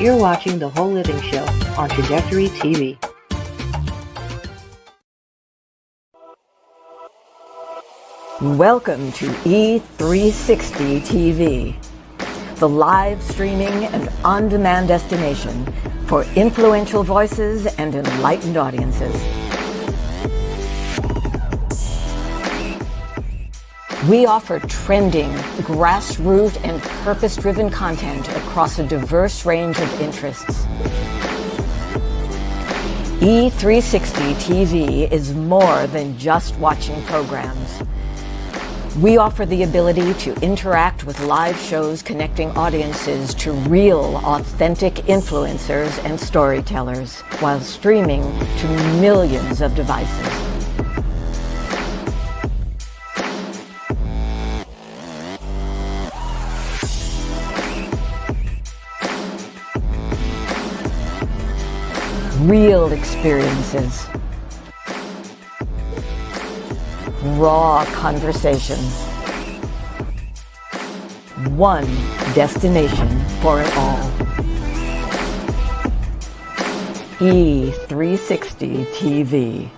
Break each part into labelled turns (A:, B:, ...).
A: You're watching The Whole Living Show on Trajectory TV.
B: Welcome to E360 TV, the live streaming and on-demand destination for influential voices and enlightened audiences. We offer trending, grassroots, and purpose-driven content across a diverse range of interests. E360 TV is more than just watching programs. We offer the ability to interact with live shows connecting audiences to real, authentic influencers and storytellers while streaming to millions of devices. Real experiences. Raw conversations. One destination for it all. E360 TV.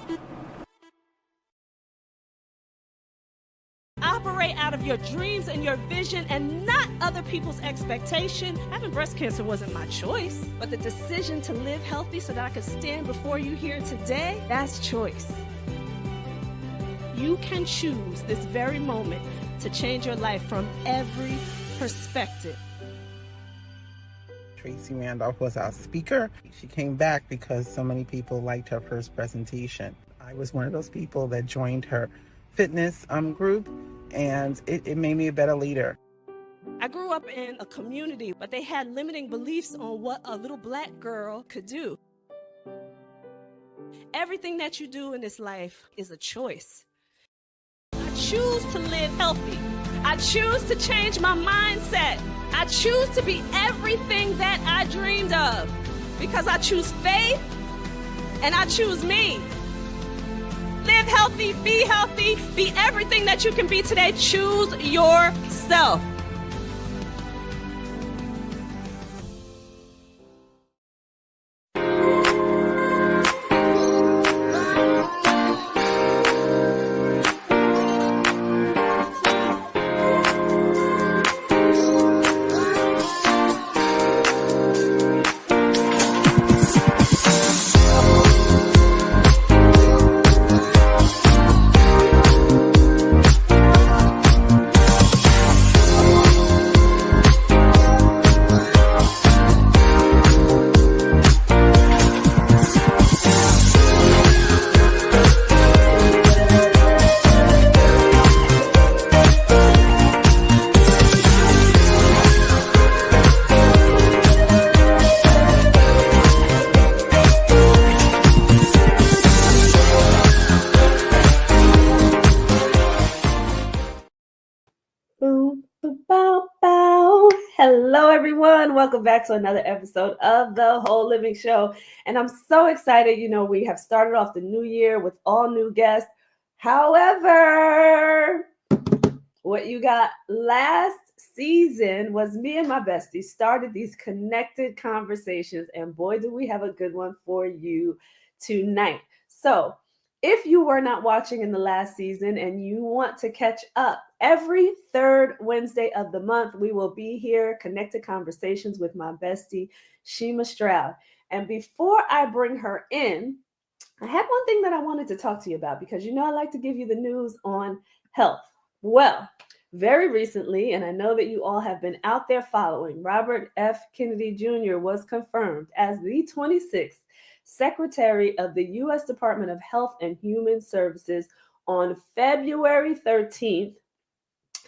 C: Operate out of your dreams and your vision and not other people's expectation. Having breast cancer wasn't my choice, but the decision to live healthy so that I could stand before you here today, that's choice. You can choose this very moment to change your life from every perspective.
D: Tracy Randolph was our speaker. She came back because so many people liked her first presentation. I was one of those people that joined her fitness group, and it made me a better leader.
C: I grew up in a community, but they had limiting beliefs on what a little black girl could do. Everything that you do in this life is a choice. I choose to live healthy. I choose to change my mindset. I choose to be everything that I dreamed of because I choose faith and I choose me. Live healthy, be everything that you can be today. Choose yourself. Hello, everyone. Welcome back to another episode of The Whole Living Show. And I'm so excited. You know, we have started off the new year with all new guests. However, what you got last season was me and my bestie started these connected conversations. And boy, do we have a good one for you tonight. So if you were not watching in the last season and you want to catch up, every third Wednesday of the month, we will be here, Connected Conversations with my bestie, Shema Stroud. And before I bring her in, I had one thing that I wanted to talk to you about because, you know, I like to give you the news on health. Well, very recently, and I know that you all have been out there following, Robert F. Kennedy Jr. was confirmed as the 26th Secretary of the U.S. Department of Health and Human Services on February 13th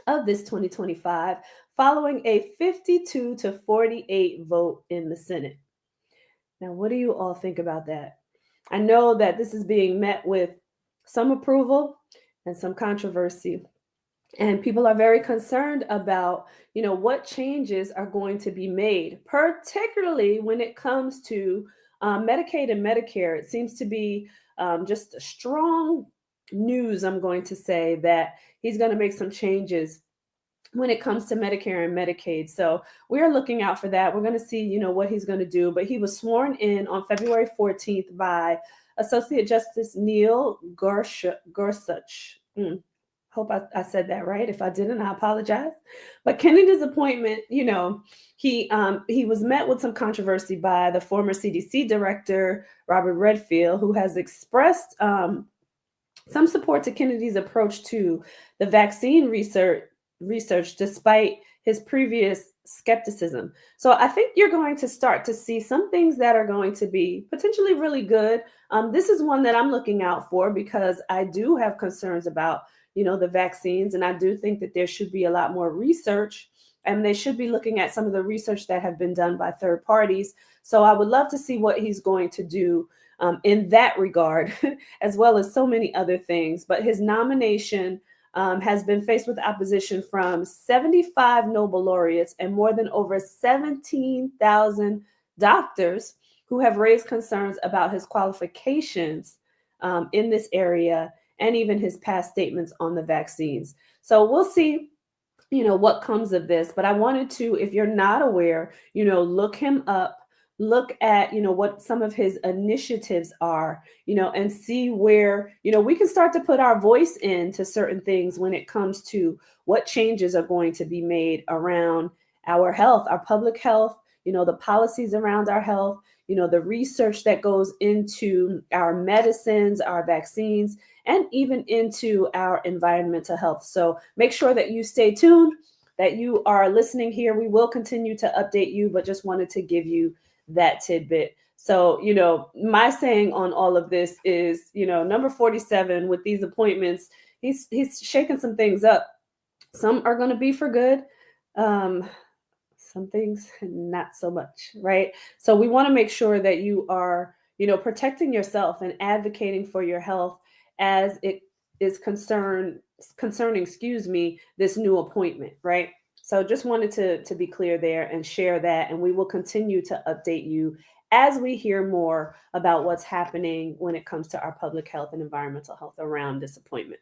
C: of this 2025, following a 52 to 48 vote in the Senate. Now, what do you all think about that? I know that this is being met with some approval and some controversy, and people are very concerned about, you know, what changes are going to be made, particularly when it comes to Medicaid and Medicare. It seems to be just a strong news, I'm going to say, that he's going to make some changes when it comes to Medicare and Medicaid. So we are looking out for that. We're going to see, what he's going to do. But he was sworn in on February 14th by Associate Justice Neil Gorsuch. Hope I said that right. If I didn't, I apologize. But Kennedy's appointment, he was met with some controversy by the former CDC director, Robert Redfield, who has expressed some support to Kennedy's approach to the vaccine research despite his previous skepticism. So I think you're going to start to see some things that are going to be potentially really good. This is one that I'm looking out for because I do have concerns about, the vaccines, and I do think that there should be a lot more research, and they should be looking at some of the research that have been done by third parties. So I would love to see what he's going to do in that regard, as well as so many other things. But his nomination has been faced with opposition from 75 Nobel laureates and more than over 17,000 doctors who have raised concerns about his qualifications in this area and even his past statements on the vaccines. So we'll see, what comes of this. But I wanted to, if you're not aware, look him up, look at, what some of his initiatives are, and see where, we can start to put our voice into certain things when it comes to what changes are going to be made around our health, our public health, the policies around our health, the research that goes into our medicines, our vaccines, and even into our environmental health. So make sure that you stay tuned, that you are listening here. We will continue to update you, but just wanted to give you that tidbit. So, my saying on all of this is, number 47 with these appointments, he's shaking some things up. Some are going to be for good. Some things not so much, right? So we want to make sure that you are, protecting yourself and advocating for your health as it is concerning, this new appointment, right? So just wanted to be clear there and share that, and we will continue to update you as we hear more about what's happening when it comes to our public health and environmental health around this appointment.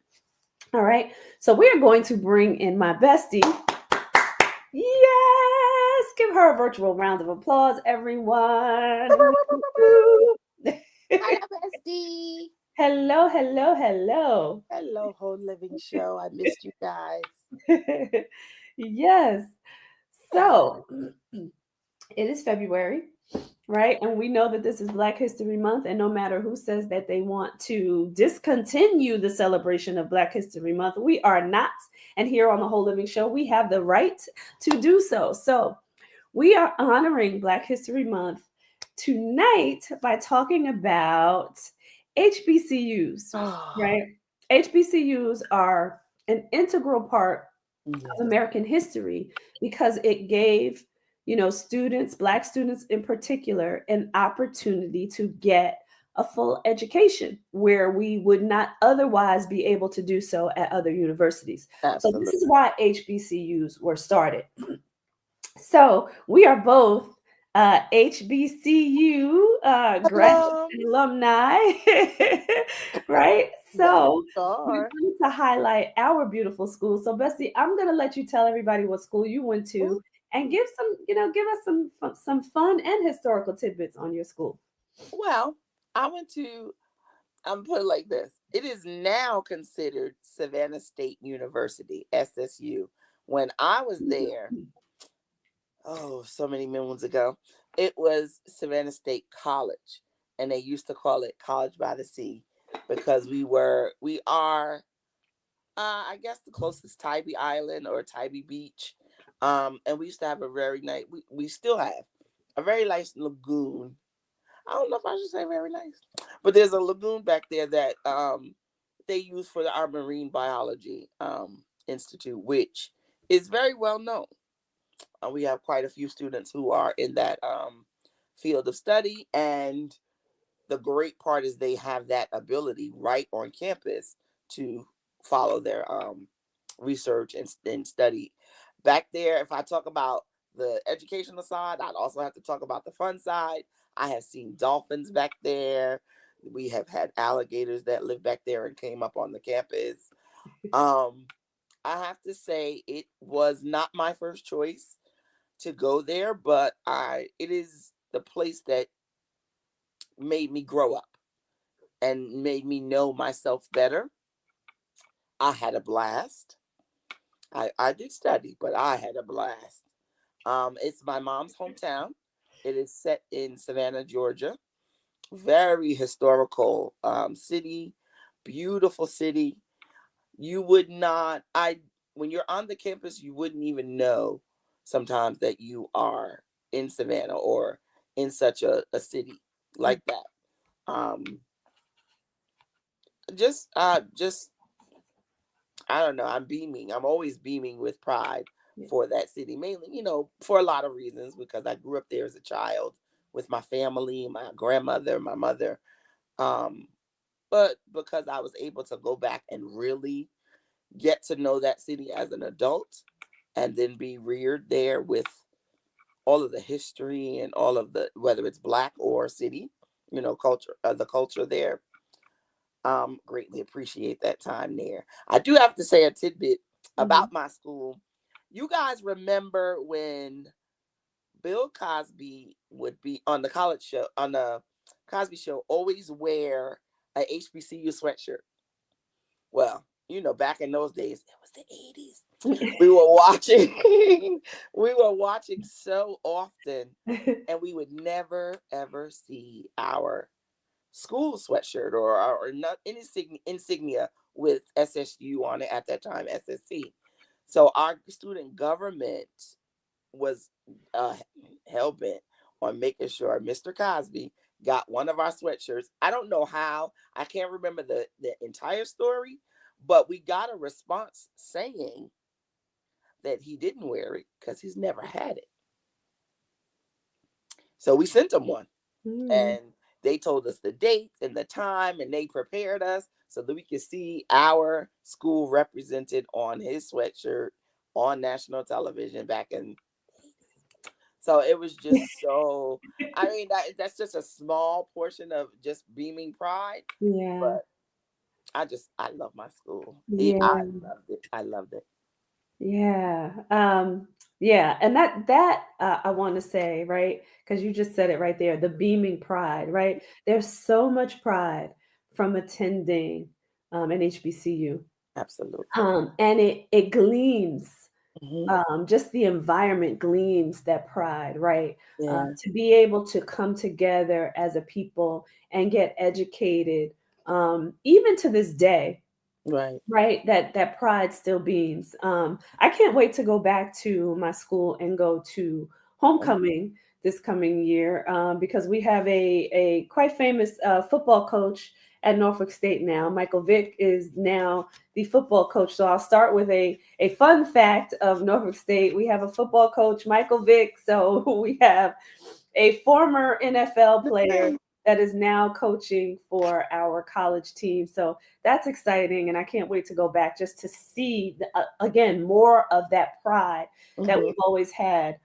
C: All right, so we are going to bring in my bestie. Yes, give her a virtual round of applause, everyone.
E: Hi, Bestie.
C: Hello, hello, hello.
E: Hello, Whole Living Show. I missed you guys.
C: Yes. So it is February, right? And we know that this is Black History Month. And no matter who says that they want to discontinue the celebration of Black History Month, we are not. And here on the Whole Living Show, we have the right to do so. So we are honoring Black History Month tonight by talking about HBCUs, right? HBCUs are an integral part of American history because it gave, students, Black students in particular, an opportunity to get a full education where we would not otherwise be able to do so at other universities.
E: Absolutely.
C: So this is why HBCUs were started. So we are both HBCU graduate and alumni, right? So we wanted to highlight our beautiful school. So Bestie, I'm going to let you tell everybody what school you went to and give some, give us some fun and historical tidbits on your school.
E: Well, I went to, I'm put it like this. It is now considered Savannah State University, SSU. When I was there, so many moons ago, it was Savannah State College. And they used to call it College by the Sea because we are, I guess, the closest Tybee Island or Tybee Beach. And we used to have a very nice, we still have a very nice lagoon. I don't know if I should say very nice, but there's a lagoon back there that they use for our Marine Biology Institute, which is very well known. We have quite a few students who are in that field of study, and the great part is they have that ability right on campus to follow their research and study. Back there, if I talk about the educational side, I'd also have to talk about the fun side. I have seen dolphins back there. We have had alligators that live back there and came up on the campus. I have to say it was not my first choice to go there, but it is the place that made me grow up and made me know myself better. I had a blast. I did study, but I had a blast. It's my mom's hometown. It is set in Savannah, Georgia. Very historical city, beautiful city. You would not, when you're on the campus, you wouldn't even know sometimes that you are in Savannah or in such a city like that. Um, just I don't know. I'm beaming. I'm always beaming with pride for that city, mainly, for a lot of reasons, because I grew up there as a child with my family, my grandmother, my mother. Um, but because I was able to go back and really get to know that city as an adult and then be reared there with all of the history and all of the, whether it's Black or city, culture, the culture there. Greatly appreciate that time there. I do have to say a tidbit about my school. You guys remember when Bill Cosby would be on the Cosby show, always wear a HBCU sweatshirt? Well, back in those days, it was the 80s. We were watching, we were watching so often, and we would never ever see our school sweatshirt or not any insignia with SSU on it at that time, SSC. So our student government was hell-bent on making sure Mr. Cosby got one of our sweatshirts. I don't know how. I can't remember the entire story, but we got a response saying that he didn't wear it because he's never had it. So we sent him one. And they told us the dates and the time, and they prepared us so that we could see our school represented on his sweatshirt on national television back in. So it was just so, I mean, that's just a small portion of just beaming pride.
C: Yeah.
E: But I love my school.
C: Yeah.
E: I loved it. I loved it.
C: Yeah. Yeah. And that I want to say, right? Because you just said it right there, the beaming pride, right? There's so much pride from attending an HBCU.
E: Absolutely.
C: And it gleams,
E: Mm-hmm.
C: just the environment gleams that pride, right?
E: Yeah.
C: To be able to come together as a people and get educated, even to this day,
E: Right.
C: right? That pride still beams. I can't wait to go back to my school and go to homecoming this coming year, because we have a quite famous football coach at Norfolk State now. Michael Vick is now the football coach. So I'll start with a fun fact of Norfolk State. We have a football coach, Michael Vick. So we have a former NFL player that is now coaching for our college team. So that's exciting. And I can't wait to go back just to see, again, more of that pride that we've always had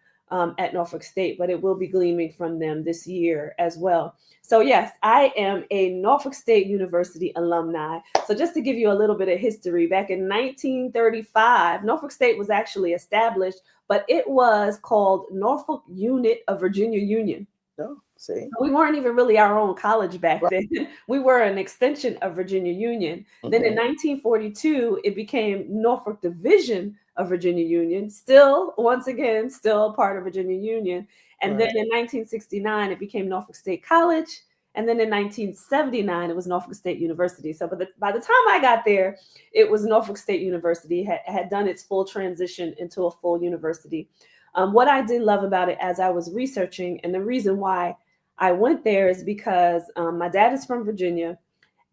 C: at Norfolk State, but it will be gleaming from them this year as well. So yes, I am a Norfolk State University alumni. So just to give you a little bit of history, back in 1935, Norfolk State was actually established, but it was called Norfolk Unit of Virginia Union.
E: No, see?
C: We weren't even really our own college back then. We were an extension of Virginia Union. Then in 1942, it became Norfolk Division of Virginia Union, still, once again, still a part of Virginia Union. And then in 1969, it became Norfolk State College. And then in 1979, it was Norfolk State University. So by the time I got there, it was Norfolk State University, had done its full transition into a full university. What I did love about it as I was researching, and the reason why I went there is because my dad is from Virginia,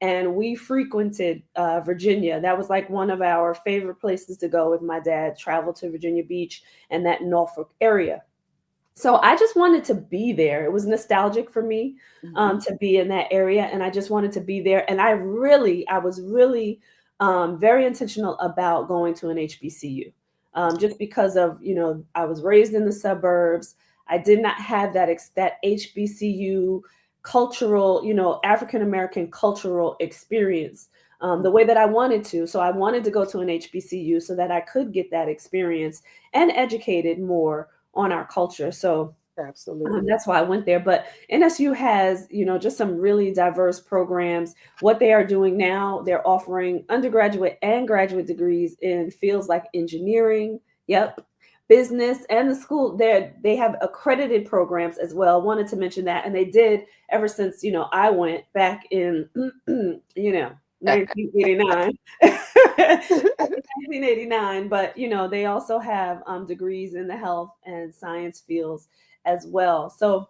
C: and we frequented Virginia. That was like one of our favorite places to go with my dad, travel to Virginia Beach and that Norfolk area. So I just wanted to be there. It was nostalgic for me to be in that area, and I just wanted to be there. And I was really very intentional about going to an HBCU, just because of, I was raised in the suburbs. I did not have that HBCU cultural, African American cultural experience. the way that I wanted to. So I wanted to go to an HBCU so that I could get that experience and educated more on our culture. So
E: Absolutely.
C: that's why I went there. But NSU has, just some really diverse programs. What they are doing now, they're offering undergraduate and graduate degrees in fields like engineering, yep, business, and the school. They have accredited programs as well. Wanted to mention that, and they did ever since I went back in 1989. 1989, but they also have degrees in the health and science fields as well. So,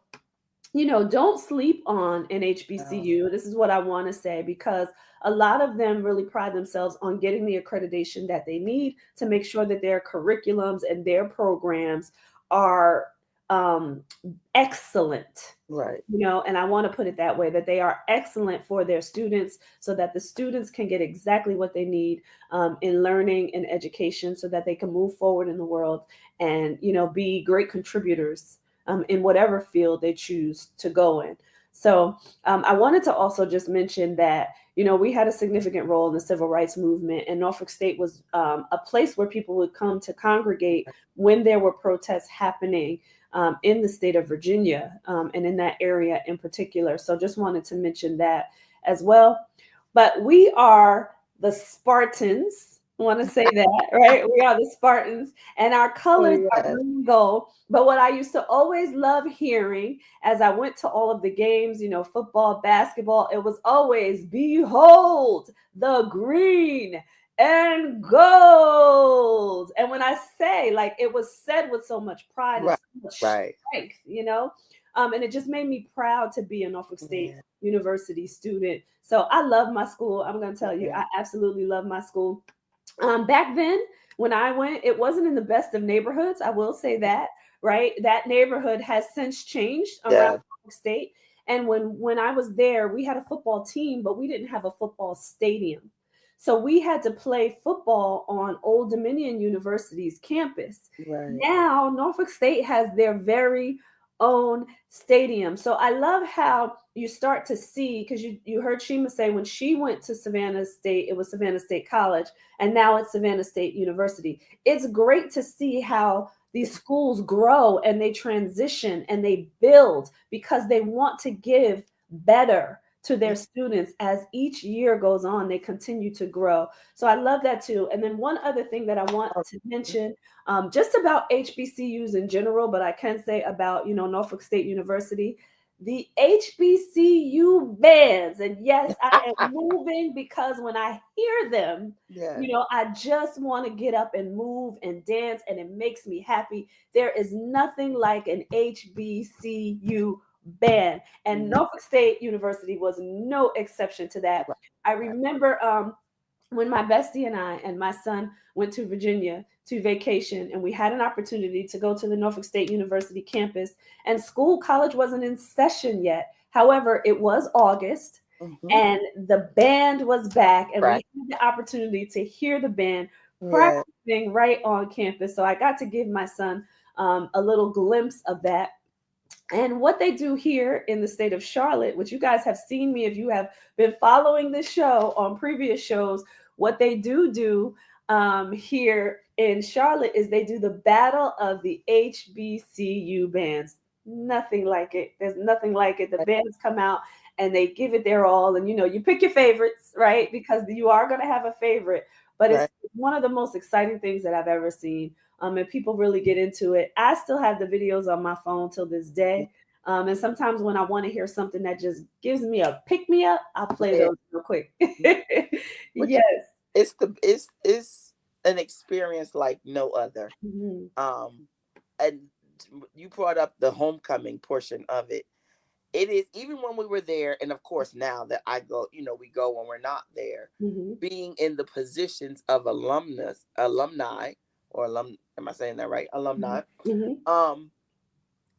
C: don't sleep on an HBCU. This is what I want to say, because a lot of them really pride themselves on getting the accreditation that they need to make sure that their curriculums and their programs are um, excellent.
E: Right.
C: And I want to put it that way, that they are excellent for their students so that the students can get exactly what they need in learning and education so that they can move forward in the world and, be great contributors in whatever field they choose to go in. So I wanted to also just mention that, we had a significant role in the civil rights movement, and Norfolk State was a place where people would come to congregate when there were protests happening in the state of Virginia and in that area in particular. So just wanted to mention that as well. But we are the Spartans. I want to say that, right? We are the Spartans, and our colors are
E: Yes.
C: green and gold. But what I used to always love hearing as I went to all of the games, football, basketball, it was always, behold the green and gold. And when I say, like, it was said with so much pride and
E: Right.
C: so much
E: Right.
C: strength, and it just made me proud to be a Norfolk State
E: Yeah.
C: University student. So I love my school. I'm going to tell you,
E: Yeah.
C: I absolutely love my school. Back then, when I went, it wasn't in the best of neighborhoods. I will say that, right? That neighborhood has since changed around
E: Yeah.
C: Norfolk State. And when I was there, we had a football team, but we didn't have a football stadium. So we had to play football on Old Dominion University's campus.
E: Right.
C: Now, Norfolk State has their very own stadium. So I love how you start to see, because you heard Shema say when she went to Savannah State, it was Savannah State College, and now it's Savannah State University. It's great to see how these schools grow and they transition and they build because they want to give better to their students as each year goes on. They continue to grow. So I love that too. And then one other thing that I want to mention, just about HBCUs in general, but I can say about Norfolk State University, the HBCU bands. And yes, I am moving because when I hear them,
E: Yeah.
C: I just want to get up and move and dance, and it makes me happy. There is nothing like an HBCU band, and Norfolk State University was no exception to that.
E: Right.
C: I remember when my bestie and I and my son went to Virginia to vacation, and we had an opportunity to go to the Norfolk State University campus, and college wasn't in session yet. However, it was August, and the band was back, and we
E: Right.
C: had the opportunity to hear the band
E: Yeah.
C: practicing right on campus. So I got to give my son a little glimpse of that. And what they do here in the state of Charlotte, which you guys have seen me if you have been following this show on previous shows, what they do here in Charlotte is they do the battle of the HBCU bands. Nothing like it. There's nothing like it. The bands come out and they give it their all. And you pick your favorites, right? Because you are going to have a favorite. But it's
E: Right.
C: one of the most exciting things that I've ever seen. And people really get into it. I still have the videos on my phone till this day. And sometimes when I want to hear something that just gives me a pick me up, I'll play
E: Yeah.
C: those real quick.
E: Which
C: Yes.
E: it's an experience like no other.
C: Mhm.
E: And you brought up the homecoming portion of it. It is, even when we were there, and of course now that I go, we go when we're not there,
C: Mhm.
E: being in the positions of alumni, or am I saying that right? Alumni.
C: Mhm.
E: Um,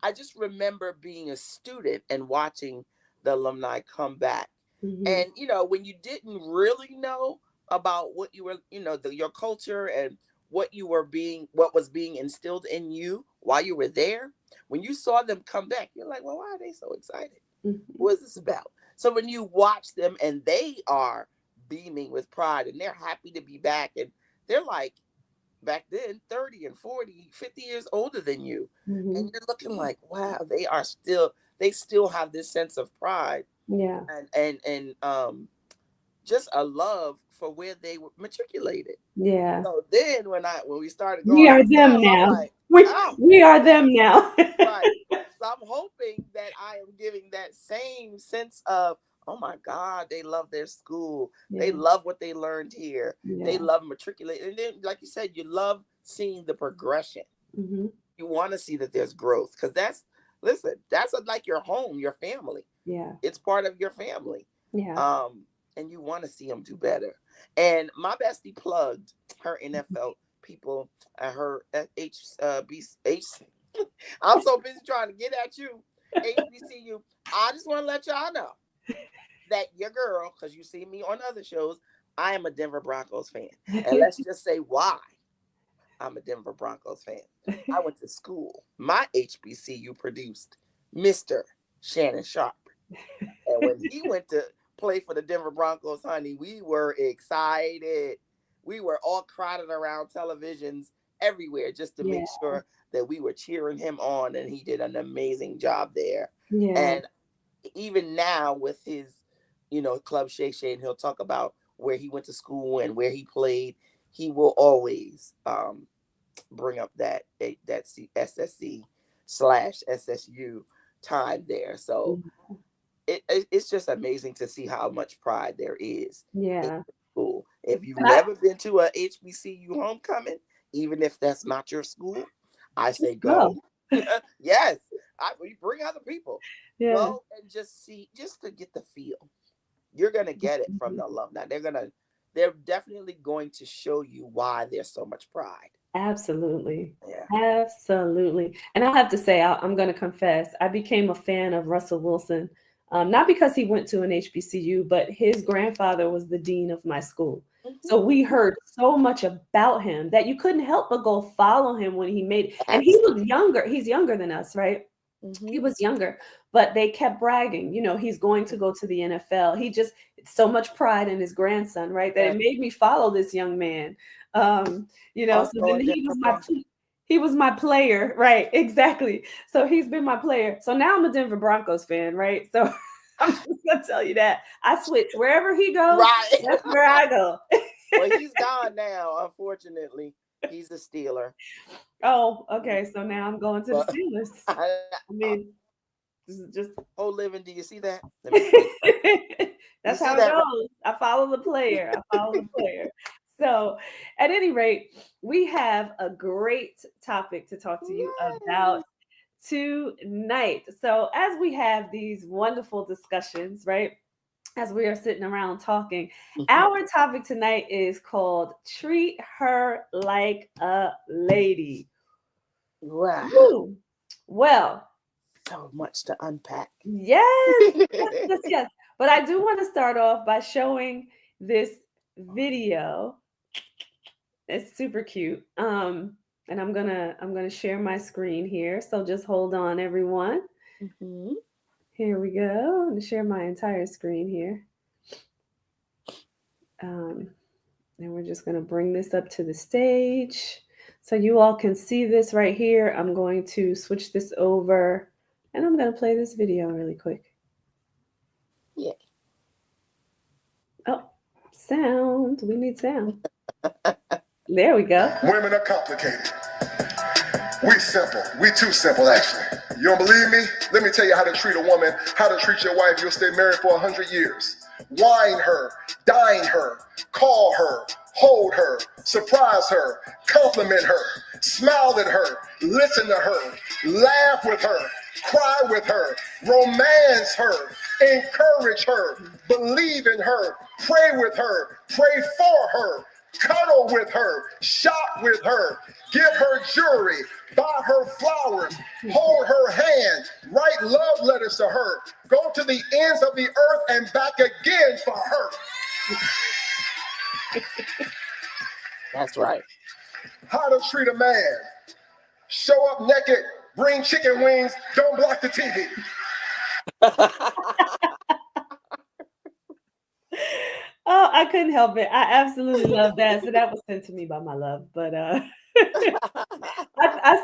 E: I just remember being a student and watching the alumni come back.
C: Mhm.
E: And, when you didn't really know about what you were, your culture and what was being instilled in you while you were there, when you saw them come back, you're like, well, why are they so excited?
C: Mhm.
E: What is this about? So when you watch them and they are beaming with pride, and they're happy to be back. And they're like, back then, 30 and 40, 50 years older than you.
C: Mm-hmm.
E: And you're looking like, wow, they still have this sense of pride.
C: Yeah.
E: And just a love for where they were matriculated.
C: Yeah.
E: So then when we started
C: We
E: going
C: are them
E: ourselves, I'm
C: now.
E: like,
C: We are them now.
E: right. So I'm hoping that I am giving that same sense of, oh my God, they love their school.
C: Yeah.
E: They love what they learned here.
C: Yeah.
E: They love matriculating. And then, like you said, you love seeing the progression.
C: Mm-hmm.
E: You want to see that there's growth, because that's like your home, your family.
C: Yeah.
E: It's part of your family.
C: Yeah.
E: And you want to see them do better. And my bestie plugged her NFL people at her HBC. I'm so busy trying to get at you, HBCU. I just want to let y'all know that your girl, because you see me on other shows, I am a Denver Broncos fan. And let's just say why I'm a Denver Broncos fan. I went to school. My HBCU produced Mr. Shannon Sharp. And when he went to play for the Denver Broncos, honey, we were excited. We were all crowded around televisions everywhere just to make sure that we were cheering him on, and he did an amazing job there.
C: Yeah.
E: And even now with his, Club Shay Shay, and he'll talk about where he went to school and where he played, he will always bring up that SSC/SSU time there. So it's just amazing to see how much pride there is in school. If you've never been to a HBCU homecoming, even if that's not your school, I say go. Yes, we bring other people. Yeah. Go and just to get the feel. You're gonna get it from the alumni. They're definitely going to show you why there's so much pride.
C: Absolutely.
E: Yeah.
C: Absolutely. And I have to say, I'm going to confess, I became a fan of Russell Wilson, not because he went to an HBCU, but his grandfather was the dean of my school. Mm-hmm. So we heard so much about him that you couldn't help but go follow him when he made it. And he was younger. He's younger than us, right? Mm-hmm. He was younger, but they kept bragging, he's going to go to the NFL. So much pride in his grandson, right? That it made me follow this young man. So then he was my player, right? Exactly. So he's been my player. So now I'm a Denver Broncos fan, right? So I'm just gonna tell you that I switch wherever he goes. Right. That's where I go.
E: Well, he's gone now, unfortunately. He's a Steeler.
C: Oh, okay. So now I'm going to the Steelers. I mean, just
E: oh, living. Do you see that?
C: That's how it goes. I follow the player. So, at any rate, we have a great topic to talk to you about tonight. So, as we have these wonderful discussions, right? As we are sitting around talking, our topic tonight is called Treat Her Like a Lady.
E: Wow.
C: Woo. Well,
E: so much to unpack.
C: Yes. But I do want to start off by showing this video. It's super cute. And I'm gonna share my screen here. So just hold on, everyone. Mm-hmm. Here we go. I'm going to share my entire screen here. And we're just going to bring this up to the stage so you all can see this right here. I'm going to switch this over and I'm going to play this video really quick.
E: Yeah.
C: Oh, sound. We need sound. There we go.
F: Women are complicated. We simple. We too simple, actually. You don't believe me? Let me tell you how to treat a woman, how to treat your wife. You'll stay married for 100 years. Wine her, dine her, call her, hold her, surprise her, compliment her, smile at her, listen to her, laugh with her, cry with her, romance her, encourage her, believe in her, pray with her, pray for her, cuddle with her, shop with her, give her jewelry, buy her flowers, hold her hand, write love letters to her, go to the ends of the earth and back again for her.
E: That's right.
F: How to treat a man. Show up naked, bring chicken wings, don't block the TV.
C: I couldn't help it. I absolutely love that. So that was sent to me by my love. But I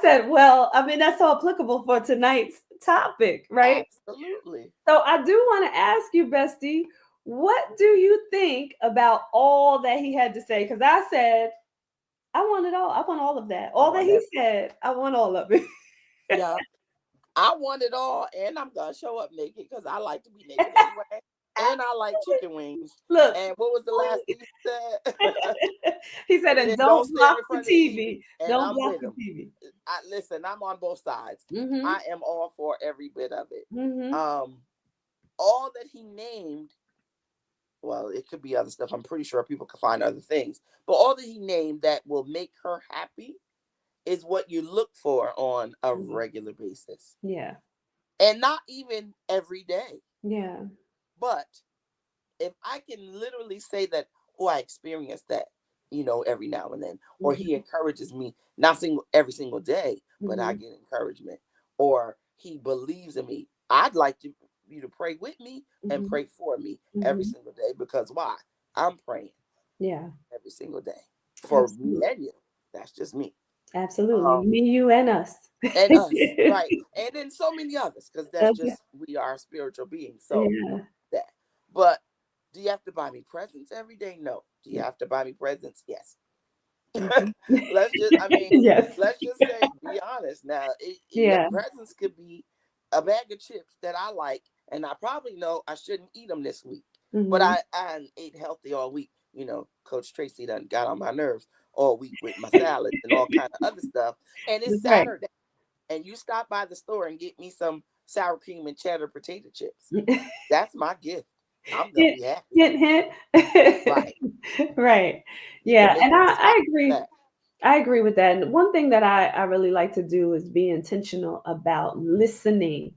C: said, well, I mean, that's so applicable for tonight's topic, right?
E: Absolutely.
C: So I do want to ask you, Bestie, what do you think about all that he had to say? Because I said, I want it all. I want all of that. All that he said, I want all of it.
E: Yeah. I want it all, and I'm gonna show up naked because I like to be naked anyway. And I like chicken wings.
C: Look,
E: And what was the last thing you said?
C: he said, and
E: And don't
C: don't
E: stand
C: block
E: in
C: the
E: front of the TV.
C: TV.
E: And
C: Don't
E: I'm
C: block
E: with
C: the
E: him.
C: TV.
E: Listen, I'm on both sides.
C: Mm-hmm.
E: I am all for every bit of it.
C: Mm-hmm.
E: All that he named, well, it could be other stuff. I'm pretty sure people can find other things. But all that he named that will make her happy is what you look for on a regular basis.
C: Yeah.
E: And not even every day.
C: Yeah.
E: But if I can literally say that, oh, I experienced that, every now and then, or he encourages me, not every single day, but I get encouragement, or he believes in me. I'd like you to pray with me and pray for me every single day, because why? I'm praying.
C: Yeah.
E: Every single day for me and you. That's just me.
C: Absolutely. Me, you, and us.
E: And us, right. And then so many others, because that's just, we are spiritual beings. So that. But do you have to buy me presents every day? No. Do you have to buy me presents? Yes. Let's just say, be honest. Now, the presents could be a bag of chips that I like, and I probably know I shouldn't eat them this week. But I ate healthy all week. Coach Tracy done got on my nerves all week with my salad and all kind of other stuff. And it's Saturday. And you stop by the store and get me some sour cream and cheddar potato chips. That's my gift. I'm gonna be happy.
C: Hint.
E: Right.
C: Right. Yeah. And I agree. I agree with that. And one thing that I really like to do is be intentional about listening,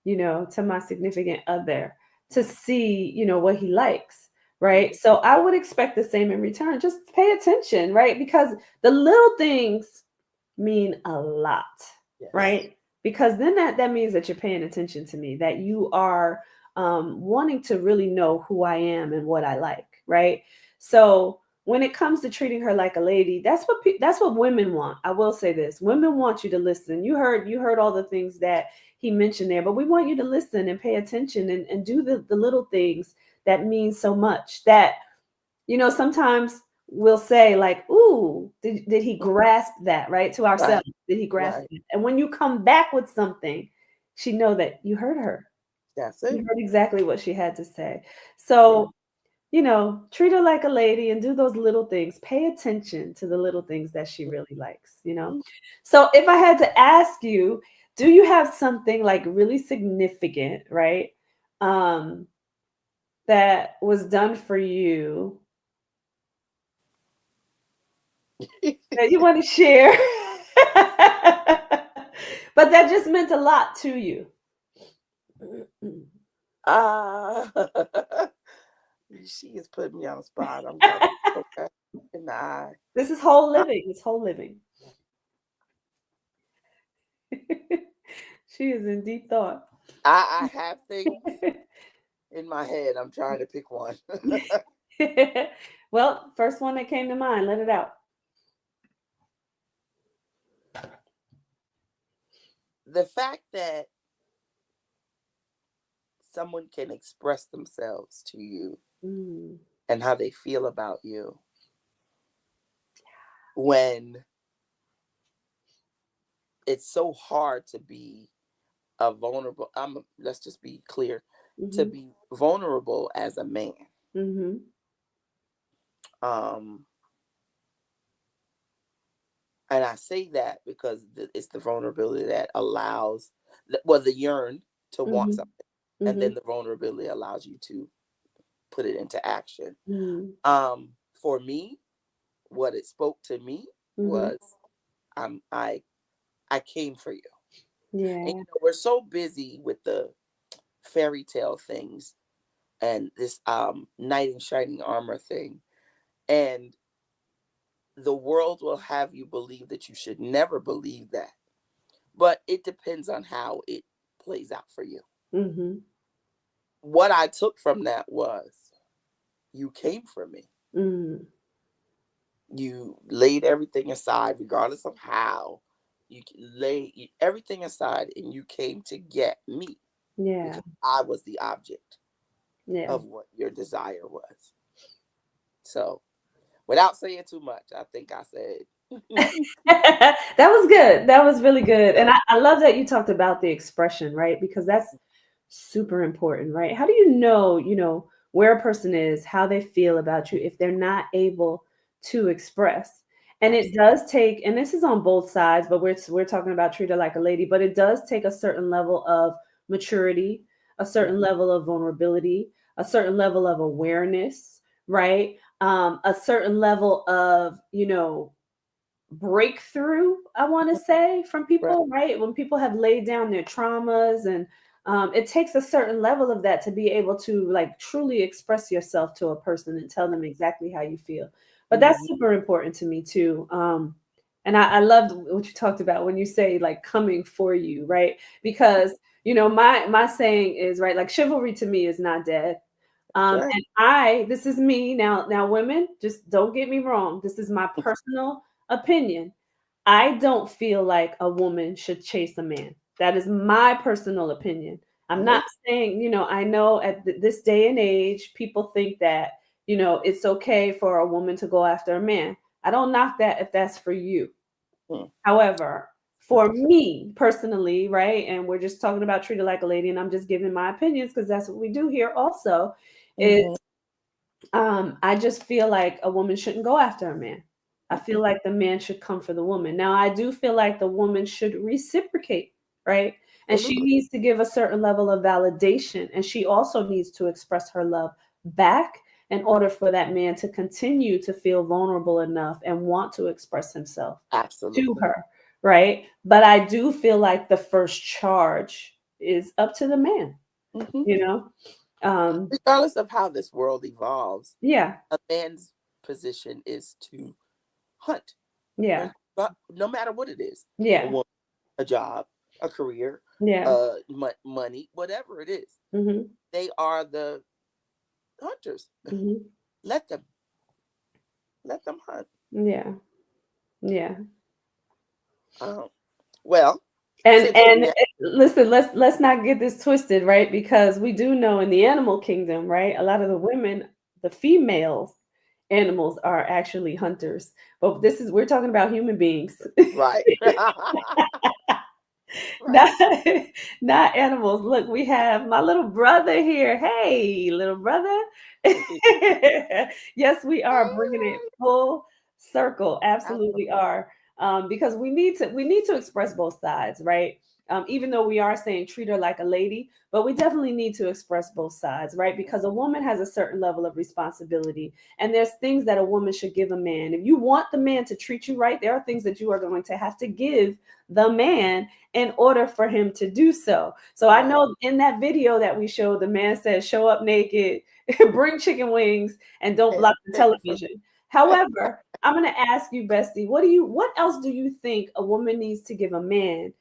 C: to my significant other, to see, what he likes. Right. So I would expect the same in return. Just pay attention, right? Because the little things mean a lot. Right? Because then that means that you're paying attention to me, that you are wanting to really know who I am and what I like, right? So when it comes to treating her like a lady, that's what women want. I will say this: women want you to listen. You heard all the things that he mentioned there, but we want you to listen and pay attention and do the little things that mean so much. That sometimes we'll say like, ooh, did he grasp that, right? To ourselves. Did he grasp it? And when you come back with something, she know that you heard her.
E: That's it.
C: You heard exactly what she had to say. So, treat her like a lady and do those little things. Pay attention to the little things that she really likes, So if I had to ask you, do you have something like really significant, right? That was done for you that you want to share, but that just meant a lot to you?
E: She is putting me on the spot. I'm gonna poke her in the eye.
C: This is whole living. It's whole living. She is in deep thought.
E: I have things in my head. I'm trying to pick one.
C: Well, first one that came to mind, let it out.
E: The fact that someone can express themselves to you and how they feel about you when it's so hard to be a vulnerable, let's just be clear, to be vulnerable as a man. And I say that because it's the vulnerability that allows, the yearn to want something. And then the vulnerability allows you to put it into action. For me, what it spoke to me was, I came for you.
C: Yeah.
E: And we're so busy with the fairy tale things and this knight in shining armor thing. And the world will have you believe that you should never believe that. But it depends on how it plays out for you. What I took from that was, you came for me.
C: Mm.
E: You laid everything aside, regardless of how. You laid everything aside and you came to get me
C: Yeah.
E: because I was the object
C: Yeah.
E: of what your desire was. So, without saying too much, I think I said.
C: That was good. That was really good. And I love that you talked about the expression, right? Because that's super important, right? How do you know, where a person is, how they feel about you if they're not able to express? And it does take, and this is on both sides, but we're talking about treat her like a lady, but it does take a certain level of maturity, a certain level of vulnerability, a certain level of awareness, right? A certain level of, breakthrough, I want to say, from
E: Right.
C: people, right? When people have laid down their traumas, and it takes a certain level of that to be able to like truly express yourself to a person and tell them exactly how you feel. But that's super important to me too. And I loved what you talked about when you say like coming for you, right? Because my saying is, right, like chivalry to me is not dead.
E: Right.
C: And this is me now, women, just don't get me wrong. This is my personal opinion. I don't feel like a woman should chase a man. That is my personal opinion. I'm not saying, I know at this day and age, people think that, it's okay for a woman to go after a man. I don't knock that if that's for you. However, for me personally, right, and we're just talking about treat her like a lady, and I'm just giving my opinions because that's what we do here also, is I just feel like a woman shouldn't go after a man. I feel like the man should come for the woman. Now, I do feel like the woman should reciprocate, right? And she
E: Absolutely.
C: needs to give a certain level of validation. And she also needs to express her love back in order for that man to continue to feel vulnerable enough and want to express himself to
E: Absolutely.
C: her, right? But I do feel like the first charge is up to the man,
E: hmm
C: you know?
E: Regardless of how this world evolves,
C: Yeah,
E: a man's position is to hunt,
C: yeah,
E: but no matter what it is, a
C: yeah,
E: woman, a job, a career,
C: yeah.
E: money, whatever it is,
C: Mhm.
E: they are the hunters.
C: Mhm.
E: Let them, let them hunt.
C: Yeah. Yeah.
E: Um, well,
C: And
E: since
C: and
E: we have,
C: listen, let's not get this twisted, right? Because we do know in the animal kingdom, right? A lot of the women, the females animals are actually hunters. But we're talking about human beings.
E: right, right,
C: Not, not animals. Look, we have my little brother here. Hey, little brother. Yes, we are bringing it full circle. Absolutely
E: absolutely,
C: are. Because we need to express both sides, right? Even though we are saying treat her like a lady, but we definitely need to express both sides, right? Because a woman has a certain level of responsibility, and there's things that a woman should give a man. If you want the man to treat you right, there are things that you are going to have to give the man in order for him to do so. So I
E: right.
C: know in that video that we showed, the man said, show up naked, bring chicken wings, and don't
E: And
C: block the television. However, I'm going to ask you, Bestie, what else do you think a woman needs to give a man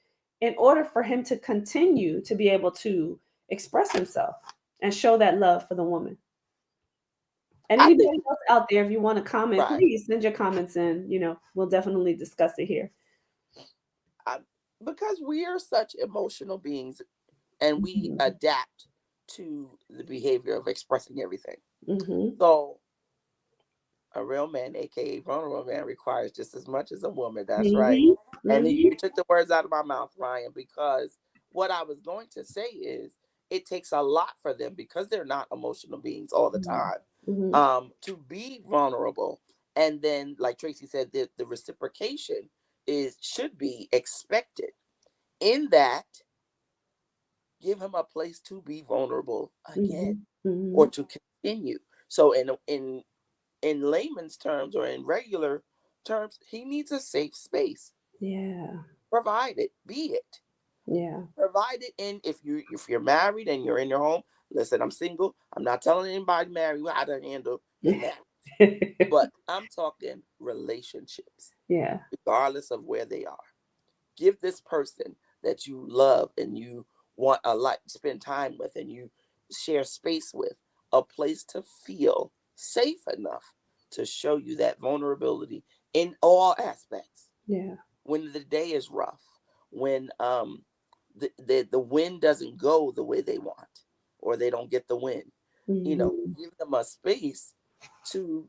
C: in order for him to continue to be able to express himself and show that love for the woman? And
E: I think
C: anybody else out there, if you want to comment,
E: right.
C: please send your comments in. We'll definitely discuss it here.
E: I, because we are such emotional beings and we
C: Mhm.
E: adapt to the behavior of expressing everything.
C: Mhm.
E: So a real man, aka vulnerable man, requires just as much as a woman. That's right.
C: Mhm.
E: And
C: Mhm.
E: you took the words out of my mouth, Ryan, because what I was going to say is it takes a lot for them because they're not emotional beings all the
C: Mhm.
E: time.
C: Mhm.
E: To be vulnerable. And then, like Tracy said, the reciprocation should be expected. In that, give him a place to be vulnerable again
C: Mhm.
E: or
C: Mhm.
E: to continue. So in layman's terms or in regular terms, he needs a safe space.
C: Yeah.
E: Provide it, be it.
C: Yeah.
E: Provide it in if you're married and you're in your home. Listen, I'm single. I'm not telling anybody married how to handle their marriage. But I'm talking relationships,
C: Yeah.
E: regardless of where they are. Give this person that you love and you want a lot spend time with and you share space with a place to feel safe enough to show you that vulnerability in all aspects.
C: Yeah.
E: When the day is rough, when the wind doesn't go the way they want, or they don't get the wind, give them a space to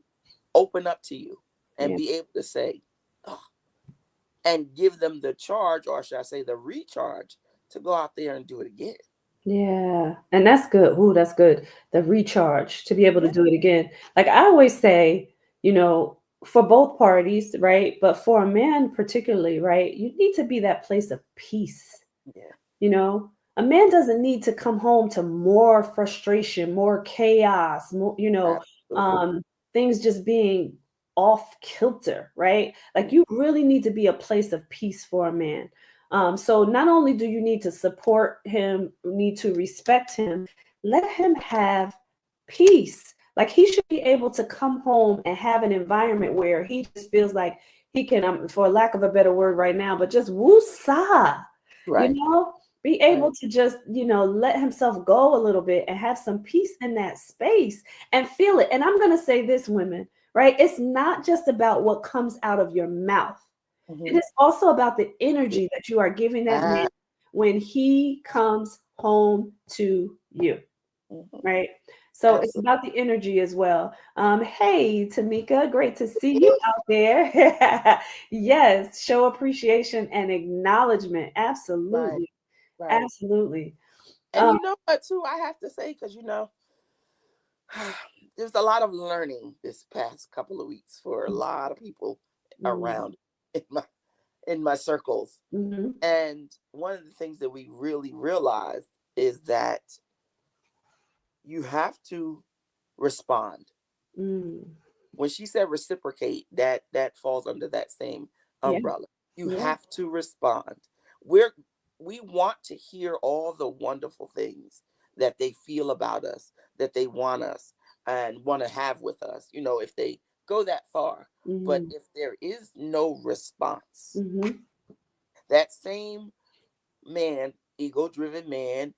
E: open up to you and be able to say, oh, and give them the charge, or should I say the recharge, to go out there and do it again.
C: Yeah. And that's good. Ooh, that's good. The recharge to be able to do it again. Like I always say, for both parties, right? But for a man particularly, right? You need to be that place of peace.
E: Yeah.
C: A man doesn't need to come home to more frustration, more chaos, more, things just being off kilter, right? Like you really need to be a place of peace for a man. So not only do you need to support him, need to respect him, let him have peace. Like he should be able to come home and have an environment where he just feels like he can, for lack of a better word right now, but just woosah,
E: Right.
C: be able to just, let himself go a little bit and have some peace in that space and feel it. And I'm going to say this, women, right? It's not just about what comes out of your mouth. It is also about the energy that you are giving that man when he comes home to you, right? So it's about the energy as well. Hey, Tamika, great to see you out there. Yes, show appreciation and acknowledgement. Absolutely.
E: Right.
C: Absolutely.
E: And you know what, too, I have to say, because, there's a lot of learning this past couple of weeks for a lot of people around in my circles. And one of the things that we really realized is that you have to respond. When she said reciprocate, that falls under that same umbrella. You have to respond. We want to hear all the wonderful things that they feel about us, that they want us and want to have with us, if they go that far. But if there is no response, that same man, ego-driven man,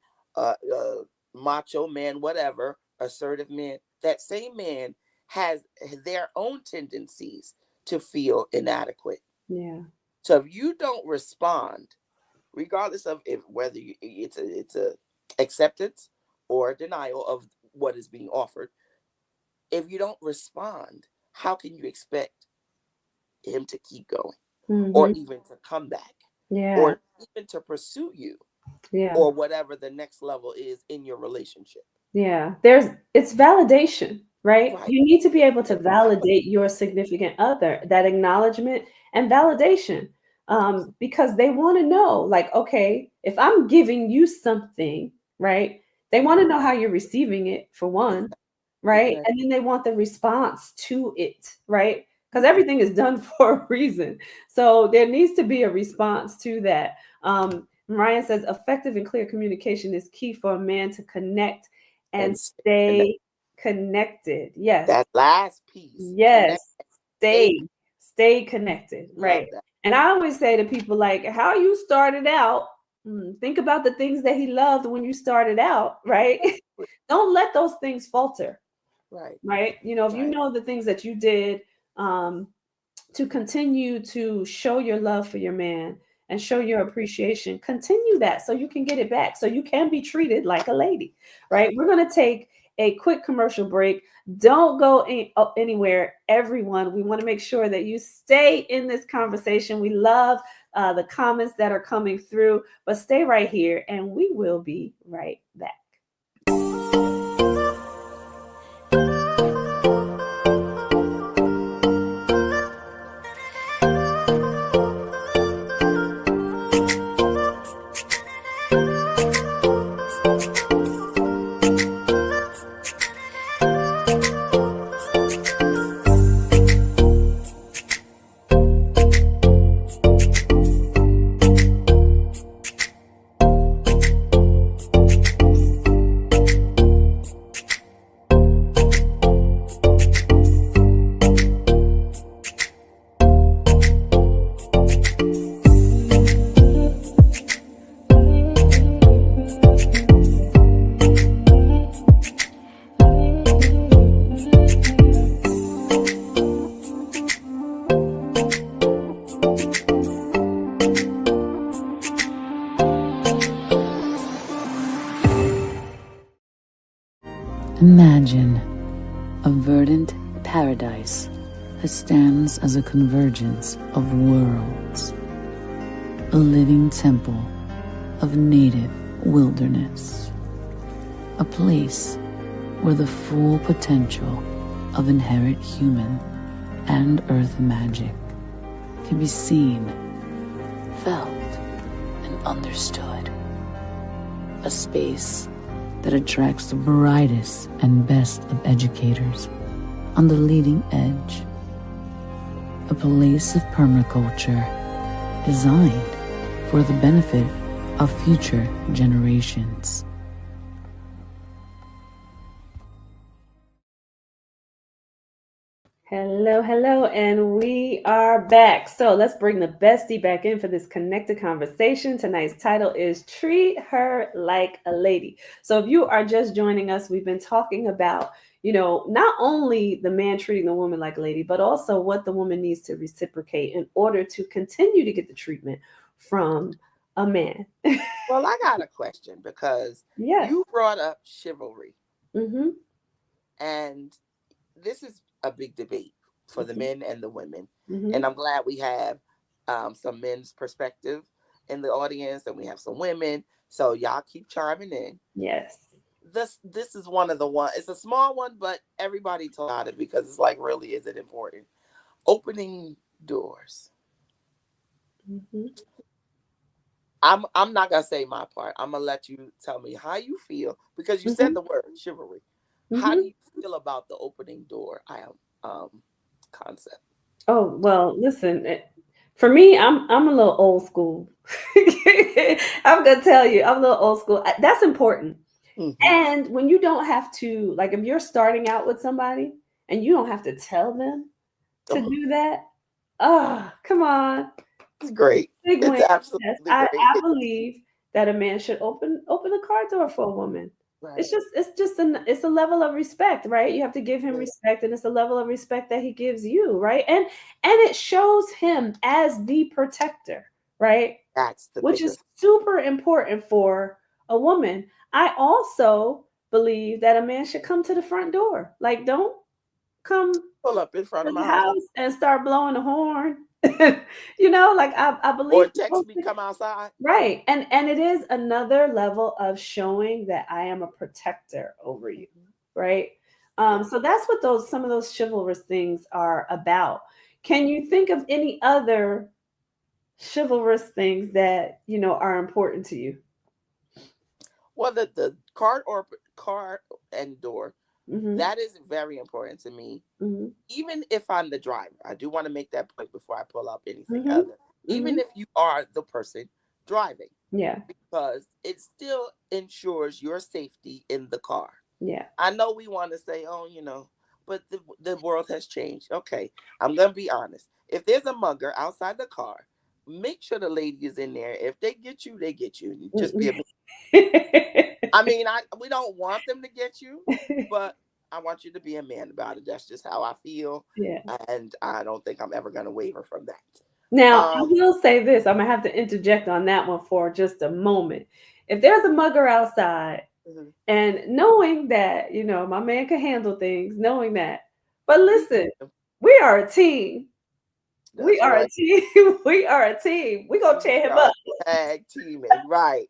E: macho man, whatever, assertive man, that same man has their own tendencies to feel inadequate.
C: Yeah.
E: So if you don't respond, regardless of whether it's a acceptance or a denial of what is being offered, if you don't respond, how can you expect him to keep going, or even to come back, or even to pursue you, or whatever the next level is in your relationship?
C: Yeah, it's validation, right? You need to be able to validate your significant other, that acknowledgement and validation, because they want to know, like, okay, if I'm giving you something, right? They want to know how you're receiving it, for one, right? And then they want the response to it, right? Because everything is done for a reason. So there needs to be a response to that. Ryan says effective and clear communication is key for a man to connect and stay connected. Yes.
E: That last piece.
C: Yes. Stay connected. Right. And I always say to people, like, how you started out, think about the things that he loved when you started out, right? Don't let those things falter. Right. If you know the things that you did to continue to show your love for your man and show your appreciation, continue that so you can get it back, so you can be treated like a lady, right? We're going to take a quick commercial break. Don't go anywhere, everyone. We want to make sure that you stay in this conversation. We love the comments that are coming through, but stay right here and we will be right back.
G: a verdant paradise that stands as a convergence of worlds, a living temple of native wilderness, a place where the full potential of inherent human and earth magic can be seen, felt, and understood. A space that attracts the brightest and best of educators on the leading edge. A place of permaculture designed for the benefit of future generations.
C: Hello, and we are back. So let's bring the bestie back in for this connected conversation. Tonight's title is Treat Her Like a Lady. So if you are just joining us, we've been talking about, not only the man treating the woman like a lady, but also what the woman needs to reciprocate in order to continue to get the treatment from a man.
E: Well, I got a question because you brought up chivalry.
C: Mm-hmm.
E: And this is a big debate for the men and the women.
C: Mm-hmm.
E: And I'm glad we have some men's perspective in the audience, and we have some women. So y'all keep chiming in.
C: Yes.
E: This is one of the one. It's a small one, but everybody talks about it because it's like, really, is it important? Opening doors.
C: Mm-hmm.
E: I'm not gonna say my part. I'm gonna let you tell me how you feel because you said the word chivalry.
C: Mm-hmm.
E: How do you feel about the opening door concept?
C: Oh, well, listen, for me, I'm a little old school. I'm gonna tell you, I'm a little old school. That's important.
E: Mm-hmm.
C: And when you don't have to, like, if you're starting out with somebody and you don't have to tell them to do that, come on.
E: It's great.
C: Big
E: It's
C: win.
E: absolutely
C: Yes,
E: great.
C: I believe that a man should open a car door for a woman.
E: Right.
C: It's a level of respect, right? You have to give him respect, and it's a level of respect that he gives you, right? And it shows him as the protector, right?
E: That's the
C: Which is super important for a woman. I also believe that a man should come to the front door. Like, don't come
E: pull up in front
C: to
E: of
C: the
E: my house
C: and start blowing the horn. Like I believe
E: or text me, come outside.
C: Right. And it is another level of showing that I am a protector over you. Right. So that's what some of those chivalrous things are about. Can you think of any other chivalrous things that are important to you?
E: Well, the car and door, that is very important to me.
C: Mm-hmm.
E: Even if I'm the driver, I do want to make that point before I pull up anything other. Even if you are the person driving, because it still ensures your safety in the car.
C: Yeah,
E: I know we want to say, but the world has changed. Okay, I'm gonna be honest. If there's a mugger outside the car, make sure the lady is in there. If they get you, they get you. Just be a I mean, we don't want them to get you, but I want you to be a man about it. That's just how I feel.
C: Yeah.
E: And I don't think I'm ever going to waver from that.
C: Now, I will say this. I'm going to have to interject on that one for just a moment. If there's a mugger outside and knowing that, my man can handle things, knowing that. But listen, we are a team. We are a team. We are a team. We're going to tear him up.
E: Tag teaming, right.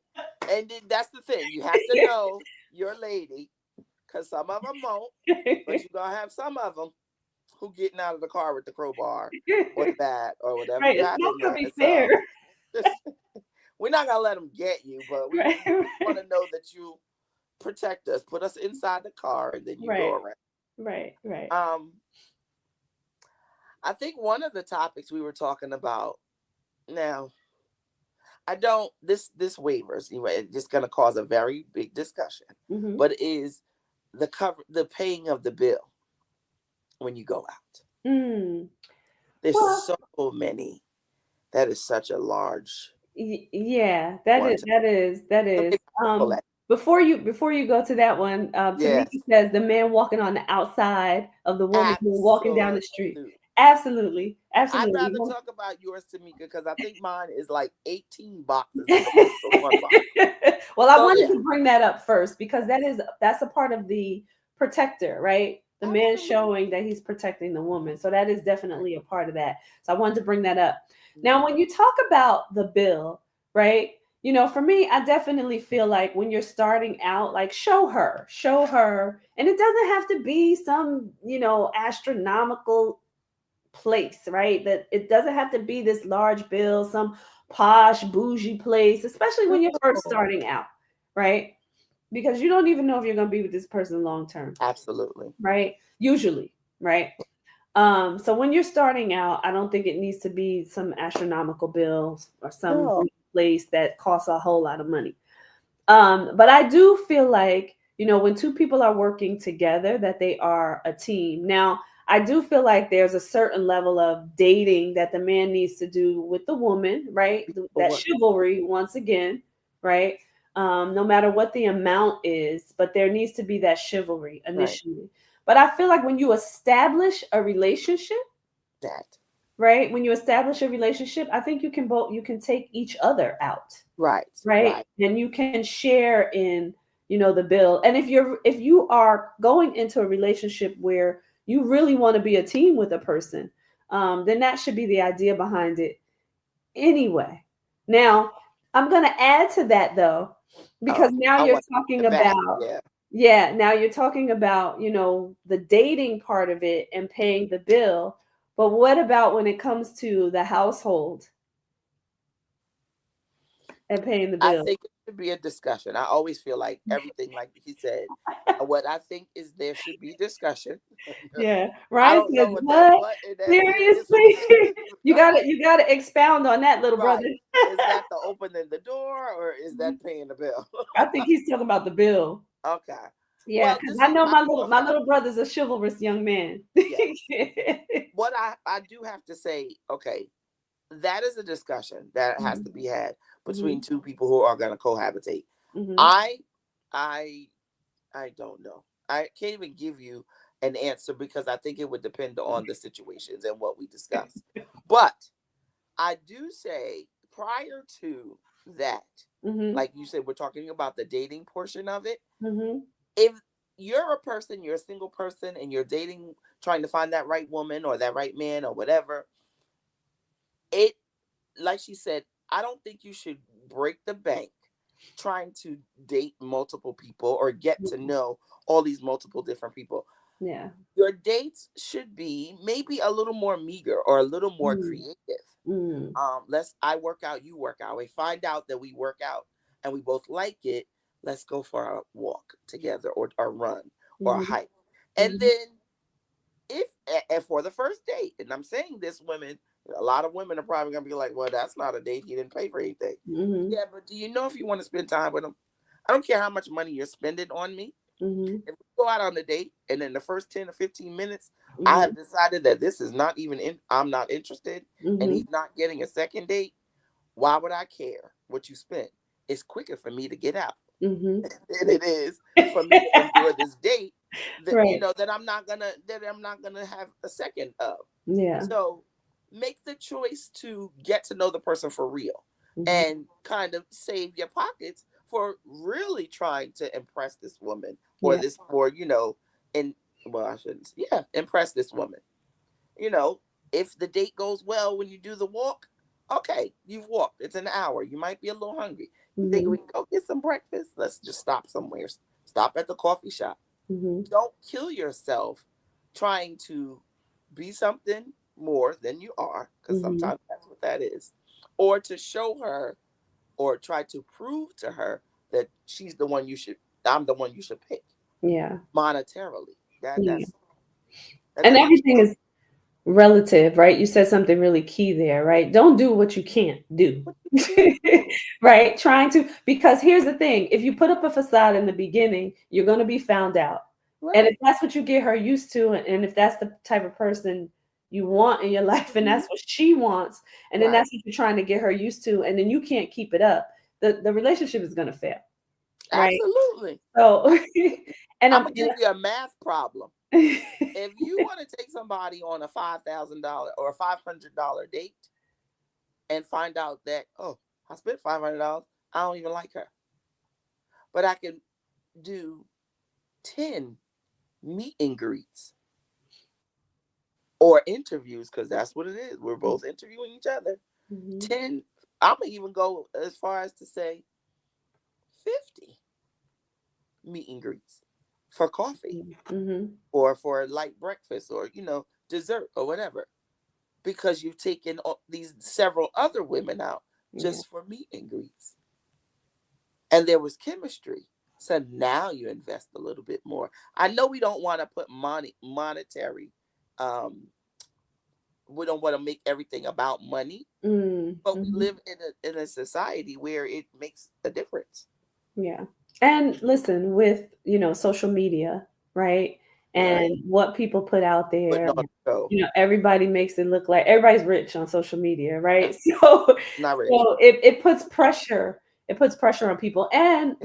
E: And that's the thing. You have to know your lady, because some of them won't, but you're going to have some of them who getting out of the car with the crowbar or the bat or whatever.
C: Right, it's not going to be fair.
E: We're not going to let them get you, but we want to know that you protect us, put us inside the car, and then you go around.
C: Right.
E: I think one of the topics we were talking about now, this waivers, it's just going to cause a very big discussion, but is the paying of the bill when you go out. There's so many. That is such a large.
C: Yeah, that is. Before you go to that one, Tamika says the man walking on the outside of the woman walking down the street. Absolutely.
E: I'd rather talk about yours, Tamika, because I think mine is like 18 boxes as opposed to one box.
C: Well, I wanted to bring that up first because that's a part of the protector, right? The man
E: Absolutely.
C: showing that he's protecting the woman. So that is definitely a part of that. So I wanted to bring that up. Now, when you talk about the bill, right? You know, for me, I definitely feel like when you're starting out, like show her, and it doesn't have to be some, astronomical place, right? That it doesn't have to be this large bill, some posh, bougie place, especially when you're first
E: No.
C: starting out, right? Because you don't even know if you're going to be with this person long term,
E: Absolutely.
C: right? Usually, right? So when you're starting out, I don't think it needs to be some astronomical bill or some
E: No.
C: place that costs a whole lot of money. But I do feel like, when two people are working together, that they are a team. Now, I do feel like there's a certain level of dating that the man needs to do with the woman, right? That
E: Before.
C: chivalry, once again, right? No matter what the amount is, but there needs to be that chivalry
E: Right.
C: initially. But I feel like when you establish a relationship,
E: That.
C: right? When you establish a relationship, I think you can take each other out,
E: Right.
C: right?
E: Right.
C: And you can share in, the bill. And if you are going into a relationship where you really want to be a team with a person, then that should be the idea behind it anyway. Now, I'm going to add to that though, because
E: Oh,
C: now
E: I
C: you're
E: want
C: talking
E: the back.
C: about,
E: Yeah.
C: yeah, now you're talking about, the dating part of it and paying the bill. But what about when it comes to the household and paying the
E: I
C: bill?
E: think it should be a discussion. I always feel like everything, like he said, what I think is there should be discussion.
C: Yeah,
E: I
C: Ryan
E: don't
C: says,
E: know what that
C: "What?
E: what in that seriously
C: Seriously?
E: is.
C: You gotta expound on that, little brother."
E: Right. Is that the opening the door or is that paying the bill?
C: I think he's talking about the bill.
E: Okay.
C: Yeah,
E: Well,
C: because
E: this
C: I
E: is
C: know
E: my
C: my
E: forethought.
C: little brother's a chivalrous young man.
E: Yes. What I do have to say, okay, that is a discussion that has to
C: Mhm,
E: be had between
C: mhm,
E: two people who are going to cohabitate.
C: mhm,
E: I I I don't know. I can't even give you an answer because I think it would depend on the situations and what we discuss. But I do say prior to that,
C: mhm,
E: like you said, we're talking about the dating portion of it.
C: mhm,
E: If you're a person, you're a single person, and you're dating, trying to find that right woman or that right man or whatever, it, like she said, I don't think you should break the bank trying to date multiple people or get to
C: mhm.
E: know all these multiple different people.
C: Yeah.
E: Your dates should be maybe a little more meager or a little more
C: Mm,
E: creative.
C: mm,
E: I work out, you work out. We find out that we work out and we both like it. Let's go for a walk together or a run or a
C: mhm,
E: hike. And
C: mhm,
E: then if and for the first date, and I'm saying this, women, a lot of women are probably gonna be like, well, that's not a date. He didn't pay for anything.
C: mhm,
E: Yeah, but do you know if you want to spend time with him? I don't care how much money you're spending on me.
C: mhm,
E: If we go out on a date and in the first 10 or 15 minutes, I
C: mhm,
E: have decided that this is not even I'm not interested and
C: mhm,
E: he's not getting a second date, why would I care what you spend? It's quicker for me to get out
C: mhm.
E: than it is for me to endure this date that
C: Right.
E: that I'm not gonna have a second of.
C: Yeah.
E: So make the choice to get to know the person for real
C: Mhm,
E: and kind of save your pockets for really trying to impress this woman or
C: yeah.
E: this or and well I shouldn't yeah impress this woman. you know, if the date goes well when you do the walk, okay, you've walked. It's an hour. You might be a little hungry. You think
C: Mhm,
E: we can go get some breakfast? Let's just stop somewhere. Stop at the coffee shop.
C: mhm,
E: Don't kill yourself trying to be something more than you are, because
C: mhm.
E: sometimes that's what that is. Or to show her or try to prove to her that I'm the one you should pick
C: Yeah.
E: monetarily. That
C: Yeah.
E: that
C: And
E: doesn't
C: everything is relative, right? You said something really key there, right? Don't do what you can't do.
E: what you can't do.
C: Right? Trying to, because here's the thing, if you put up a facade in the beginning, you're going to be found out. And if
E: Right.
C: that's what you get her used to, and if that's the type of person you want in your life, and
E: Mhm.
C: that's what she wants, and then
E: Right.
C: that's what you're trying to get her used to, and then you can't keep it up, the relationship is going to fail. Right?
E: Absolutely.
C: So, and
E: I'm gonna give you a math problem.
C: I'm,
E: If you want to take somebody on a $5,000 or a $500 date and find out that, oh, I spent $500, I don't even like her, but I can do 10 meet and greets or interviews, because that's what it is. We're both interviewing each other. 10, I'm gonna even go as far as to say 50 meet and greets for coffee or for a light breakfast or dessert or whatever, because you've taken these several other women out just for meet and greets, and there was chemistry. So now you invest a little bit more. I know we don't want to put monetary. We don't want to make everything about money, but we live in a society where it makes a difference.
C: Yeah. And listen, with, social media, right? And what people put out there, everybody makes it look like everybody's rich on social media, right? So,
E: Not rich.
C: so it puts pressure. It puts pressure on people. And,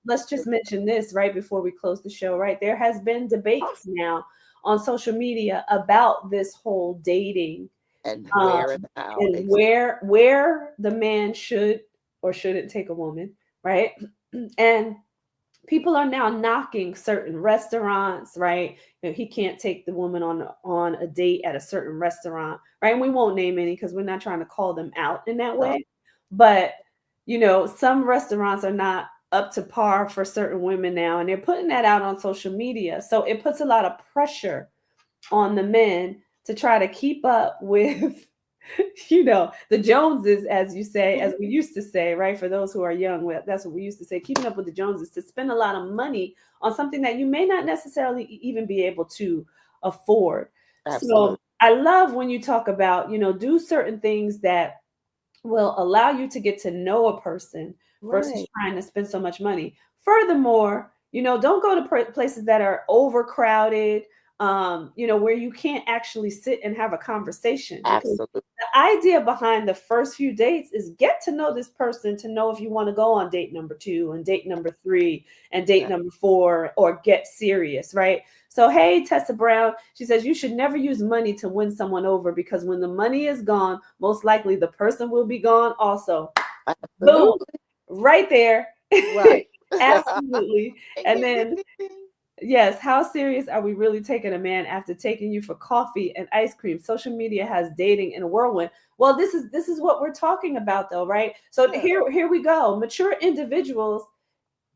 C: let's just mention this right before we close the show, right? There has been debates now on social media about this whole dating
E: and where and how
C: and where the man should or shouldn't take a woman, right? And people are now knocking certain restaurants, right? He can't take the woman on a date at a certain restaurant, right? And we won't name any because we're not trying to call them out in that way. But some restaurants are not up to par for certain women now, and they're putting that out on social media. So it puts a lot of pressure on the men to try to keep up with the Joneses, as you say, as we used to say, right? For those who are young, that's what we used to say, keeping up with the Joneses, to spend a lot of money on something that you may not necessarily even be able to afford.
E: Absolutely.
C: So I love when you talk about, do certain things that will allow you to get to know a person versus trying to spend so much money. Furthermore, don't go to places that are overcrowded, where you can't actually sit and have a conversation.
E: Absolutely.
C: The idea behind the first few dates is get to know this person to know if you want to go on date number 2 and date number 3 and date number 4 or get serious, right? So, hey, Tessa Brown, she says you should never use money to win someone over, because when the money is gone, most likely the person will be gone also. Boom. Right there.
E: Right.
C: Absolutely. And then yes, how serious are we really taking a man after taking you for coffee and ice cream? Social media has dating in a whirlwind. Well, this is what we're talking about, though, right? So here we go. Mature individuals,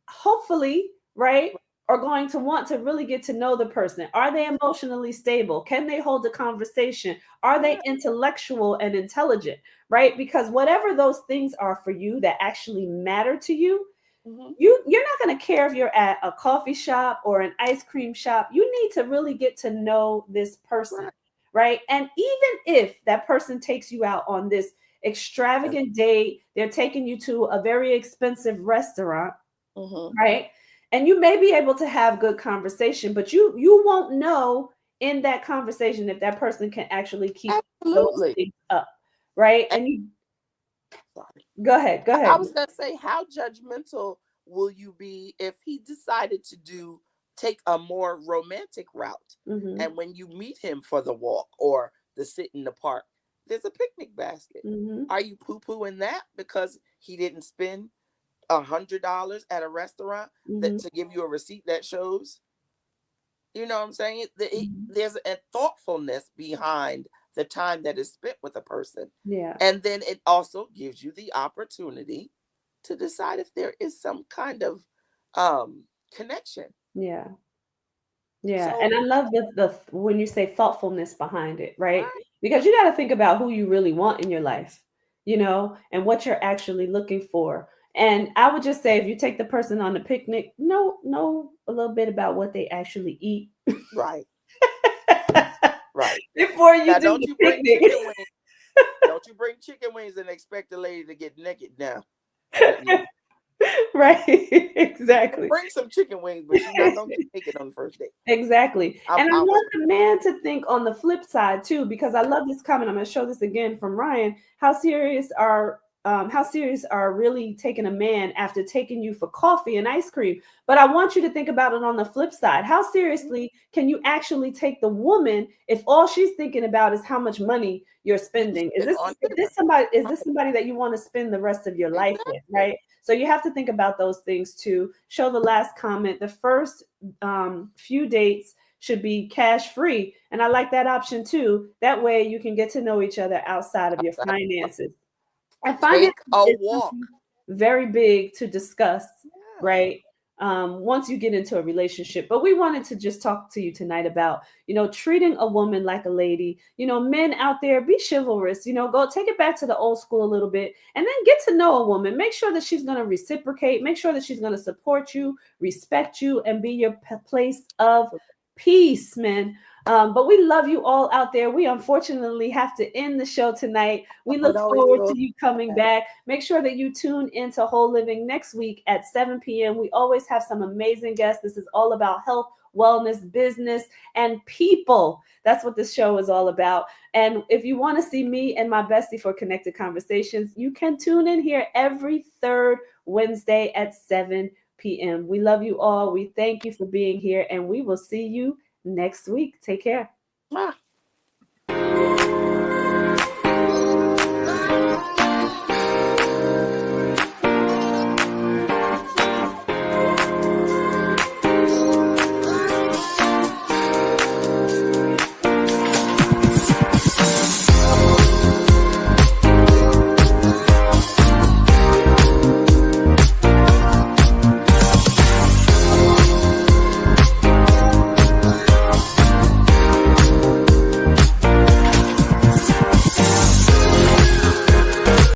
C: hopefully, right, are going to want to really get to know the person. Are they emotionally stable? Can they hold a conversation? Are they intellectual and intelligent, right? Because whatever those things are for you that actually matter to you, you're not going to care if you're at a coffee shop or an ice cream shop. You need to really get to know this person, right? And even if that person takes you out on this extravagant date, they're taking you to a very expensive restaurant, right? And you may be able to have good conversation, but you won't know in that conversation if that person can actually keep those things up, right? And you go ahead.
E: I was going to say, how judgmental will you be if he decided to take a more romantic route? And when you meet him for the walk or the sit in the park, there's a picnic basket. Are you poo-pooing that because he didn't spend $100 at a restaurant to give you a receipt that shows? You know what I'm saying? There's a thoughtfulness behind the time that is spent with a person.
C: Yeah.
E: And then it also gives you the opportunity to decide if there is some kind of connection.
C: Yeah. Yeah. So, and I love the when you say thoughtfulness behind it, right? Because you got to think about who you really want in your life, and what you're actually looking for. And I would just say, if you take the person on the picnic, know a little bit about what they actually eat.
E: Right. Right.
C: Before you
E: now,
C: do the picnic.
E: Don't you bring chicken wings and expect the lady to get naked now.
C: Right. Exactly.
E: Bring some chicken wings, but she's not going to get naked on the first date.
C: Exactly. And I want the man to think on the flip side too, because I love this comment. I'm going to show this again from Ryan. How serious are how serious are really taking a man after taking you for coffee and ice cream. But I want you to think about it on the flip side. How seriously can you actually take the woman if all she's thinking about is how much money you're spending? Is this somebody that you want to spend the rest of your life with, right? So you have to think about those things too. Show the last comment. The first few dates should be cash free. And I like that option too. That way you can get to know each other outside of your finances. And finances
E: Take a
C: is
E: walk.
C: something very big to discuss,
E: Yeah.
C: right? Once you get into a relationship. But we wanted to just talk to you tonight about, treating a woman like a lady. Men out there, be chivalrous, go take it back to the old school a little bit and then get to know a woman. Make sure that she's going to reciprocate, make sure that she's going to support you, respect you, and be your place of peace, man. But we love you all out there. We unfortunately have to end the show tonight. We look forward to you coming back. Make sure that you tune into Whole Living next week at 7 p.m. We always have some amazing guests. This is all about health, wellness, business, and people. That's what this show is all about. And if you want to see me and my bestie for Connected Conversations, you can tune in here every third Wednesday at 7 p.m. We love you all. We thank you for being here, and we will see you next week. Take care.